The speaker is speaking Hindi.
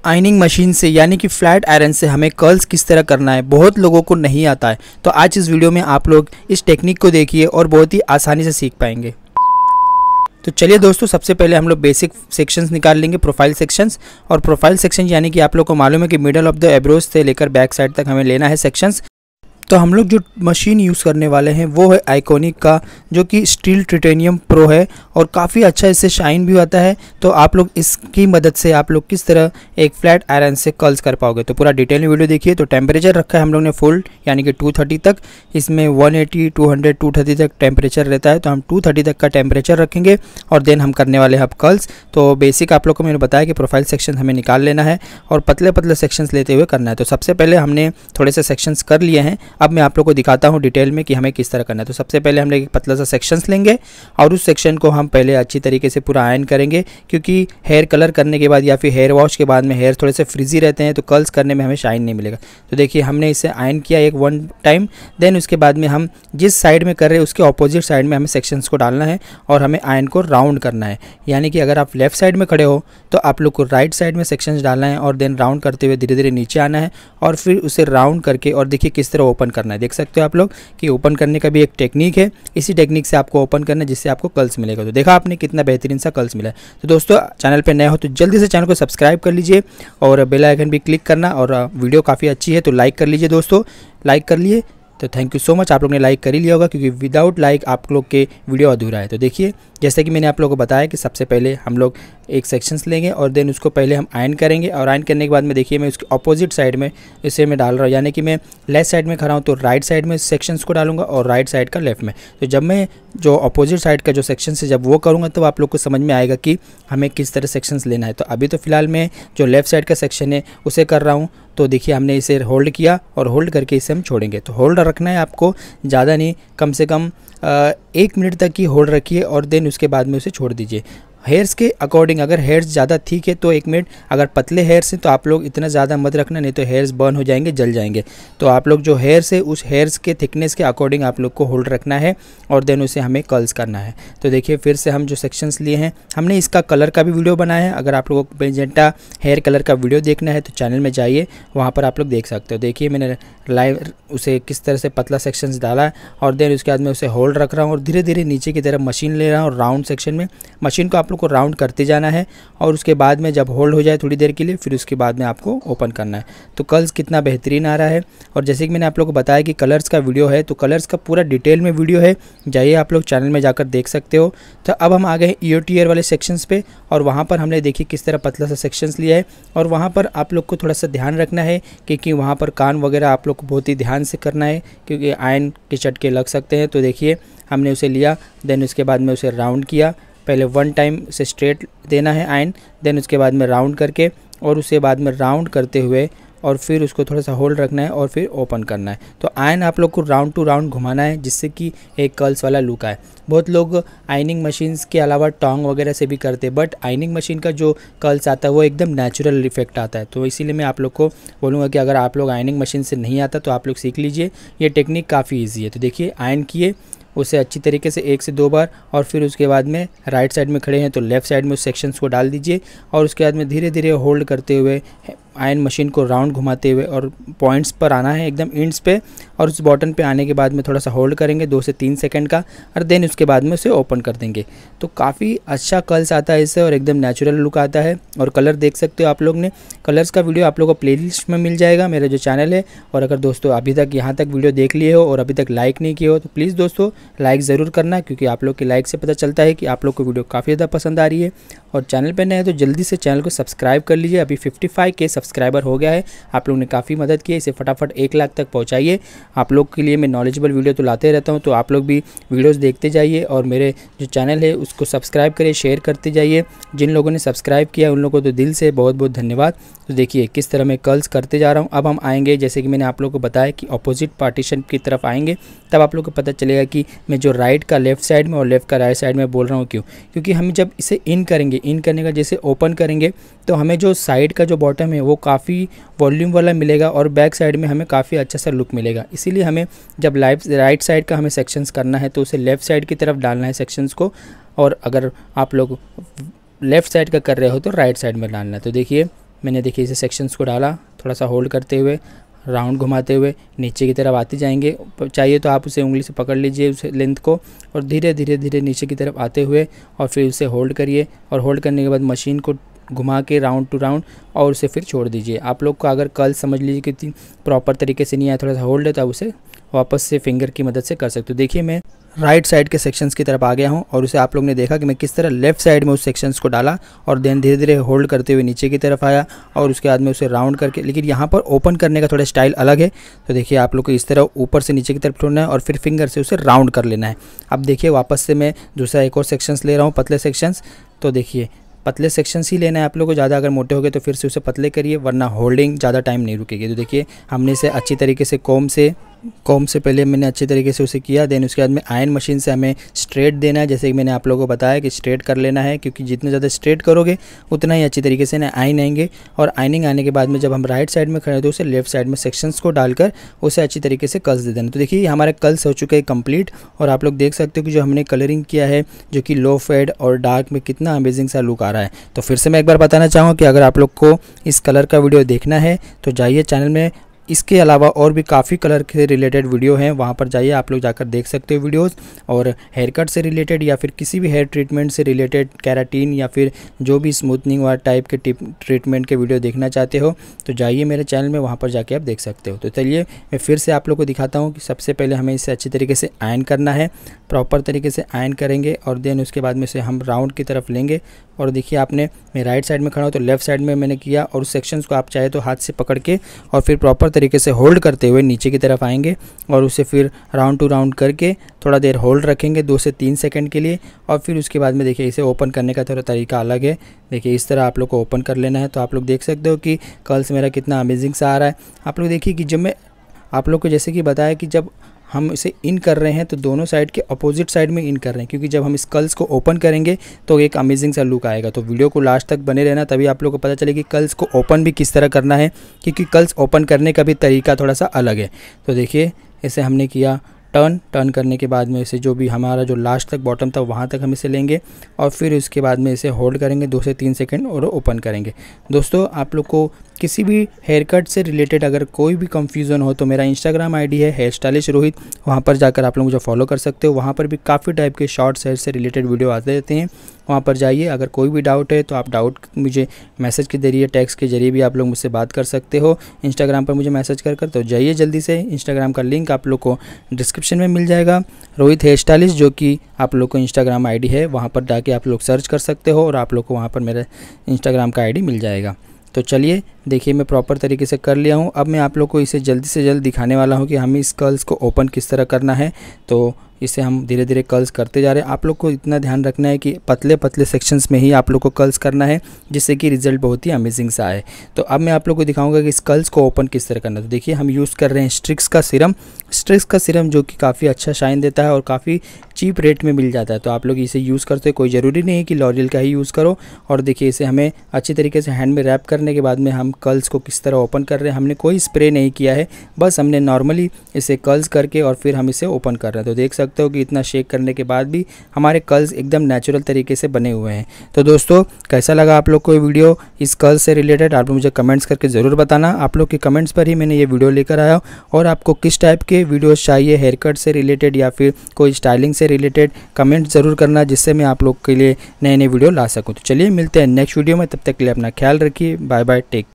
आयनिंग मशीन से यानी कि फ्लैट आयरन से हमें कर्ल्स किस तरह करना है बहुत लोगों को नहीं आता है। तो आज इस वीडियो में आप लोग इस टेक्निक को देखिए और बहुत ही आसानी से सीख पाएंगे। तो चलिए दोस्तों, सबसे पहले हम लोग बेसिक सेक्शंस निकाल लेंगे, प्रोफाइल सेक्शंस। और प्रोफाइल सेक्शन यानी कि आप लोग को मालूम है कि मिडल ऑफ द एब्रोज से लेकर बैक साइड तक हमें लेना है सेक्शंस। तो हम लोग जो मशीन यूज़ करने वाले हैं वो है आइकॉनिक का, जो कि स्टील टाइटेनियम प्रो है और काफ़ी अच्छा इससे शाइन भी आता है। तो आप लोग इसकी मदद से आप लोग किस तरह एक फ्लैट आयरन से कर्ल्स कर पाओगे, तो पूरा डिटेल में वीडियो देखिए। तो टेम्परेचर रखा है हम लोग ने फुल यानी कि 230 तक। इसमें 180, 200, 230 तक टेम्परेचर रहता है, तो हम 230 तक का टेम्परेचर रखेंगे और देन हम करने वाले हैं अब कर्ल्स। तो बेसिक आप लोग को मैंने बताया कि प्रोफाइल सेक्शन हमें निकाल लेना है और पतले पतले सेक्शंस लेते हुए करना है। तो सबसे पहले हमने थोड़े से सेक्शंस कर लिए हैं, अब मैं आप लोग को दिखाता हूं डिटेल में कि हमें किस तरह करना है। तो सबसे पहले हम एक पतला सा सेक्शंस लेंगे और उस सेक्शन को हम पहले अच्छी तरीके से पूरा आयरन करेंगे, क्योंकि हेयर कलर करने के बाद या फिर हेयर वॉश के बाद में हेयर थोड़े से फ्रिजी रहते हैं, तो कर्ल्स करने में हमें शाइन नहीं मिलेगा। तो देखिए हमने इसे आयरन किया एक वन टाइम, देन उसके बाद में हम जिस साइड में कर रहे हैं उसके ऑपोजिट साइड में हमें सेक्शंस को डालना है और हमें आयरन को राउंड करना है। यानी कि अगर आप लेफ्ट साइड में खड़े हो तो आप लोग को राइट साइड में सेक्शंस डालना है और देन राउंड करते हुए धीरे धीरे नीचे आना है और फिर उसे राउंड करके और देखिए किस तरह ओपन करना है। देख सकते हो आप लोग कि ओपन करने का भी एक टेक्निक है, इसी टेक्निक से आपको ओपन करना है जिससे आपको कर्ल्स मिलेगा। तो देखा आपने कितना बेहतरीन सा कर्ल्स मिला है। तो दोस्तों, चैनल पे नए हो तो जल्दी से चैनल को सब्सक्राइब कर लीजिए और बेल आइकन भी क्लिक करना, और वीडियो काफ़ी अच्छी है तो लाइक कर लीजिए दोस्तों। लाइक कर लिए तो थैंक यू सो मच, आप लोग ने लाइक कर ही लिया होगा, क्योंकि विदाउट लाइक आप लोग के वीडियो अधूरा है। तो देखिए जैसे कि मैंने आप लोगों को बताया कि सबसे पहले हम लोग एक सेक्शंस लेंगे और देन उसको पहले हम आयरन करेंगे, और आयरन करने के बाद में देखिए मैं उसके ऑपोजिट साइड में इसे मैं डाल रहा हूँ, यानी कि मैं लेफ्ट साइड में खड़ा हूँ तो राइट साइड में सेक्शंस को डालूंगा और राइट साइड का लेफ्ट में। तो जब मैं जो अपोजिट साइड का जो सेक्शन है जब वो करूँगा तो आप लोग को समझ में आएगा कि हमें किस तरह सेक्शंस लेना है। तो अभी तो फिलहाल मैं जो लेफ्ट साइड का सेक्शन है उसे कर रहा हूँ। तो देखिए हमने इसे होल्ड किया और होल्ड करके इसे हम छोड़ेंगे। तो होल्ड रखना है आपको, ज़्यादा नहीं, कम से कम 1 मिनट तक ही होल्ड रखिए और देन उसके बाद में उसे छोड़ दीजिए। हेयर्स के अकॉर्डिंग, अगर हेयर्स ज़्यादा ठीक है तो 1 मिनट, अगर पतले हेयर्स हैं तो आप लोग इतना ज़्यादा मत रखना, नहीं तो हेयर्स बर्न हो जाएंगे, जल जाएंगे। तो आप लोग जो हेयर्स है उस हेयर्स के थिकनेस के अकॉर्डिंग आप लोग को होल्ड रखना है और देन उसे हमें कर्ल्स करना है। तो देखिए फिर से हम जो सेक्शंस लिए हैं, हमने इसका कलर का भी वीडियो बनाया है। अगर आप लोगों को मेजेंटा हेयर कलर का वीडियो देखना है तो चैनल में जाइए, वहाँ पर आप लोग देख सकते हो। देखिए मैंने लाइव उसे किस तरह से पतला सेक्शंस डाला है और देन उसके बाद में उसे होल्ड रख रहा हूँ और धीरे धीरे नीचे की तरफ मशीन ले रहा हूँ राउंड सेक्शन में। मशीन को आप लोग को राउंड करते जाना है और उसके बाद में जब होल्ड हो जाए थोड़ी देर के लिए, फिर उसके बाद में आपको ओपन करना है। तो कर्ल्स कितना बेहतरीन आ रहा है। और जैसे कि मैंने आप लोगों को बताया कि कलर्स का वीडियो है, तो कलर्स का पूरा डिटेल में वीडियो है, जाइए आप लोग चैनल में जाकर देख सकते हो। तो अब हम आ गए ईयर टू ईयर वाले सेक्शंस पे, और वहाँ पर हमने देखिए किस तरह पतला सा सेक्शंस लिया है। और वहाँ पर आप लोग को थोड़ा सा ध्यान रखना है, क्योंकि वहाँ पर कान वगैरह आप लोग को बहुत ही ध्यान से करना है, क्योंकि आयरन के चटके लग सकते हैं। तो देखिए हमने उसे लिया, देन उसके बाद में उसे राउंड किया। पहले 1 टाइम उसे स्ट्रेट देना है आयरन, देन उसके बाद में राउंड करके और उसके बाद में राउंड करते हुए और फिर उसको थोड़ा सा होल्ड रखना है और फिर ओपन करना है। तो आयरन आप लोग को राउंड टू राउंड घुमाना है, जिससे कि एक कर्ल्स वाला लुक आए। बहुत लोग आयनिंग मशीन्स के अलावा टोंग वगैरह से भी करते हैं, बट आयनिंग मशीन का जो कर्ल्स आता है वो एकदम नेचुरल इफेक्ट आता है। तो इसीलिए मैं आप लोग को बोलूँगा कि अगर आप लोग आयनिंग मशीन से नहीं आता तो आप लोग सीख लीजिए, ये टेक्निक काफ़ी ईजी है। तो देखिए आयरन किए उसे अच्छी तरीके से 1 से 2 बार, और फिर उसके बाद में राइट साइड में खड़े हैं तो लेफ़्ट साइड में उस सेक्शंस को डाल दीजिए और उसके बाद में धीरे धीरे होल्ड करते हुए आयरन मशीन को राउंड घुमाते हुए और पॉइंट्स पर आना है एकदम एंड्स पे, और उस बॉटन पे आने के बाद में थोड़ा सा होल्ड करेंगे 2 से 3 सेकंड का, और देन उसके बाद में उसे ओपन कर देंगे। तो काफ़ी अच्छा कर्ल्स आता है इससे और एकदम नेचुरल लुक आता है। और कलर देख सकते हो आप लोग ने, कलर्स का वीडियो आप लोगों को प्लेलिस्ट में मिल जाएगा, मेरा जो चैनल है। और अगर दोस्तों अभी तक यहाँ तक वीडियो देख लिए हो और अभी तक लाइक नहीं किए हो तो प्लीज़ दोस्तों लाइक ज़रूर करना, क्योंकि आप लोग के लाइक से पता चलता है कि आप लोग को वीडियो काफ़ी ज़्यादा पसंद आ रही है। और चैनल पर नए हैं तो जल्दी से चैनल को सब्सक्राइब कर लीजिए। अभी 55K सब्सक्राइबर हो गया है, आप लोगों ने काफ़ी मदद की है, इसे फटाफट 1 लाख तक पहुंचाइए। आप लोग के लिए मैं नॉलेजेबल वीडियो तो लाते रहता हूं, तो आप लोग भी वीडियोस देखते जाइए और मेरे जो चैनल है उसको सब्सक्राइब करिए, शेयर करते जाइए। जिन लोगों ने सब्सक्राइब किया उन लोगों को तो दिल से बहुत बहुत धन्यवाद। तो देखिए किस तरह मैं कर्ल्स करते जा रहा हूँ। अब हम आएंगे, जैसे कि मैंने आप लोगों को बताया कि अपोजिट पार्टीशन की तरफ आएंगे, तब आप लोग को पता चलेगा कि मैं जो राइट का लेफ्ट साइड में और लेफ्ट का राइट साइड में बोल रहा हूँ क्यों। क्योंकि हम जब इसे इन करेंगे, इन करने का जैसे ओपन करेंगे तो हमें जो साइड का जो बॉटम है वो काफ़ी वॉल्यूम वाला मिलेगा और बैक साइड में हमें काफ़ी अच्छा सा लुक मिलेगा। इसीलिए हमें जब राइट साइड का हमें सेक्शंस करना है तो उसे लेफ़्ट साइड की तरफ डालना है सेक्शंस को, और अगर आप लोग लेफ़्ट साइड का कर रहे हो तो राइट साइड में डालना है। तो देखिए मैंने देखिए इसे सेक्शंस को डाला, थोड़ा सा होल्ड करते हुए राउंड घुमाते हुए नीचे की तरफ आते जाएंगे। चाहिए तो आप उसे उंगली से पकड़ लीजिए उस लेंथ को और धीरे धीरे धीरे नीचे की तरफ आते हुए और फिर उसे होल्ड करिए और होल्ड करने के बाद मशीन को घुमा के राउंड टू राउंड और उसे फिर छोड़ दीजिए। आप लोग को अगर कर्ल समझ लीजिए कि प्रॉपर तरीके से नहीं आया, थोड़ा सा होल्ड है, तो आप उसे वापस से फिंगर की मदद से कर सकते हो। देखिए मैं राइट साइड के सेक्शंस की तरफ आ गया हूं और उसे आप लोग ने देखा कि मैं किस तरह लेफ्ट साइड में उस सेक्शंस को डाला और देन धीरे धीरे होल्ड करते हुए नीचे की तरफ आया और उसके बाद में उसे राउंड करके, लेकिन यहाँ पर ओपन करने का थोड़ा स्टाइल अलग है। तो देखिए आप लोग को इस तरह ऊपर से नीचे की तरफ छोड़ना है और फिर फिंगर से उसे राउंड कर लेना है। अब देखिए वापस से मैं दूसरा एक और सेक्शंस ले रहा हूँ, पतले सेक्शंस। तो देखिए पतले सेक्शंस ही लेना है आप लोग को, ज़्यादा अगर मोटे हो गए तो फिर से उसे पतले करिए, वरना होल्डिंग ज़्यादा टाइम नहीं रुकेगी। तो देखिए हमने इसे अच्छी तरीके से कॉम से पहले मैंने अच्छे तरीके से उसे किया। देन उसके बाद में आयरन मशीन से हमें स्ट्रेट देना है, जैसे कि मैंने आप लोगों को बताया कि स्ट्रेट कर लेना है, क्योंकि जितने ज़्यादा स्ट्रेट करोगे उतना ही अच्छी तरीके से ना आयन आएंगे। और आयनिंग आने के बाद में जब हम राइट साइड में खड़े तो उसे लेफ्ट साइड में सेक्शंस को डालकर उसे अच्छी तरीके से कर्ल्स दे देना। तो देखिए हमारे कर्ल्स हो चुके हैं कंप्लीट और आप लोग देख सकते हो कि जो हमने कलरिंग किया है जो कि लो फेड और डार्क में कितना अमेजिंग सा लुक आ रहा है। तो फिर से मैं एक बार बताना चाहूँगा कि अगर आप लोग को इस कलर का वीडियो देखना है तो जाइए चैनल में, इसके अलावा और भी काफ़ी कलर के रिलेटेड वीडियो हैं, वहाँ पर जाइए आप लोग जाकर देख सकते हो वीडियोस। और हेयर कट से रिलेटेड या फिर किसी भी हेयर ट्रीटमेंट से रिलेटेड, कैराटीन या फिर जो भी स्मूथनिंग वाला टाइप के ट्रीटमेंट के वीडियो देखना चाहते हो तो जाइए मेरे चैनल में, वहाँ पर जाके आप देख सकते हो। तो चलिए मैं फिर से आप लोग को दिखाता हूँ कि सबसे पहले हमें इसे अच्छी तरीके से आयन करना है, प्रॉपर तरीके से आयन करेंगे और देन उसके बाद में से हम राउंड की तरफ लेंगे। और देखिए आपने, मैं राइट साइड में खड़ा हूँ तो लेफ्ट साइड में मैंने किया और उस सेक्शंस को आप चाहे तो हाथ से पकड़ के और फिर प्रॉपर तरीके से होल्ड करते हुए नीचे की तरफ आएंगे और उसे फिर राउंड टू राउंड करके थोड़ा देर होल्ड रखेंगे 2 से 3 सेकंड के लिए। और फिर उसके बाद में देखिए इसे ओपन करने का थोड़ा तरीका अलग है। देखिए इस तरह आप लोग को ओपन कर लेना है। तो आप लोग देख सकते हो कि कर्ल्स मेरा कितना अमेजिंग सा आ रहा है। आप लोग देखिए कि जब मैं आप लोग को जैसे कि बताया कि जब हम इसे इन कर रहे हैं तो दोनों साइड के अपोजिट साइड में इन कर रहे हैं, क्योंकि जब हम इस कर्ल्स को ओपन करेंगे तो एक अमेजिंग सा लुक आएगा। तो वीडियो को लास्ट तक बने रहना, तभी आप लोगों को पता चलेगा कि कर्ल्स को ओपन भी किस तरह करना है, क्योंकि कर्ल्स ओपन करने का भी तरीका थोड़ा सा अलग है। तो देखिए इसे हमने किया टर्न करने के बाद में इसे जो भी हमारा जो लास्ट तक बॉटम था वहाँ तक हम इसे लेंगे और फिर उसके बाद में इसे होल्ड करेंगे 2 से 3 सेकंड और ओपन करेंगे। दोस्तों आप लोग को किसी भी हेयर कट से रिलेटेड अगर कोई भी कंफ्यूजन हो तो मेरा इंस्टाग्राम आईडी है हेयर स्टाइलिश रोहित, वहाँ पर जाकर आप लोग मुझे फॉलो कर सकते हो। वहाँ पर भी काफ़ी टाइप के शॉर्ट्स हेयर से रिलेटेड वीडियो आते रहते हैं, वहाँ पर जाइए। अगर कोई भी डाउट है तो आप डाउट मुझे मैसेज के जरिए, टेक्स्ट के जरिए भी आप लोग मुझसे बात कर सकते हो इंस्टाग्राम पर मुझे मैसेज कर। तो जाइए जल्दी से, इंस्टाग्राम का लिंक आप लोग को डिस्क्रिप्शन में मिल जाएगा, रोहित हेयर स्टाइलिश, जो कि आप लोग को इंस्टाग्राम आईडी है। वहाँ पर जाके आप लोग सर्च कर सकते हो और आप लोग को वहाँ पर मेरा इंस्टाग्राम का आईडी मिल जाएगा। तो चलिए देखिए मैं प्रॉपर तरीके से कर लिया हूँ। अब मैं आप लोग को इसे जल्दी से जल्द दिखाने वाला हूँ कि हमें इस कर्ल्स को ओपन किस तरह करना है। तो इसे हम धीरे धीरे कर्ल्स करते जा रहे हैं। आप लोग को इतना ध्यान रखना है कि पतले पतले सेक्शंस में ही आप लोग को कर्ल्स करना है, जिससे कि रिजल्ट बहुत ही अमेजिंग सा आए। तो अब मैं आप लोग को दिखाऊंगा कि इस कर्ल्स को ओपन किस तरह करना है। तो देखिए हम यूज़ कर रहे हैं स्ट्रिक्स का सिरम जो कि काफ़ी अच्छा शाइन देता है और काफ़ी चीप रेट में मिल जाता है। तो आप लोग इसे यूज़ करते, कोई ज़रूरी नहीं है कि लॉरियल का ही यूज़ करो। और देखिए इसे हमें अच्छी तरीके से हैंड में रैप करने के बाद में हम कर्ल्स को किस तरह ओपन कर रहे हैं। हमने कोई स्प्रे नहीं किया है, बस हमने नॉर्मली इसे कर्ल्स करके और फिर हम इसे ओपन कर रहे हैं। तो देख सकते हो कि इतना शेक करने के बाद भी हमारे कर्ल्स एकदम नेचुरल तरीके से बने हुए हैं। तो दोस्तों कैसा लगा आप लोग को ये वीडियो इस कर्ल्स से रिलेटेड, आप मुझे कमेंट्स करके ज़रूर बताना। आप लोग के कमेंट्स पर ही मैंने ये वीडियो लेकर आया। और आपको किस टाइप के वीडियोस चाहिए हेयर कट से रिलेटेड या फिर कोई स्टाइलिंग से रिलेटेड, कमेंट ज़रूर करना, जिससे मैं आप लोग के लिए नए नए वीडियो ला सकूँ। तो चलिए मिलते हैं नेक्स्ट वीडियो में, तब तक के लिए अपना ख्याल रखिए। Bye bye, take.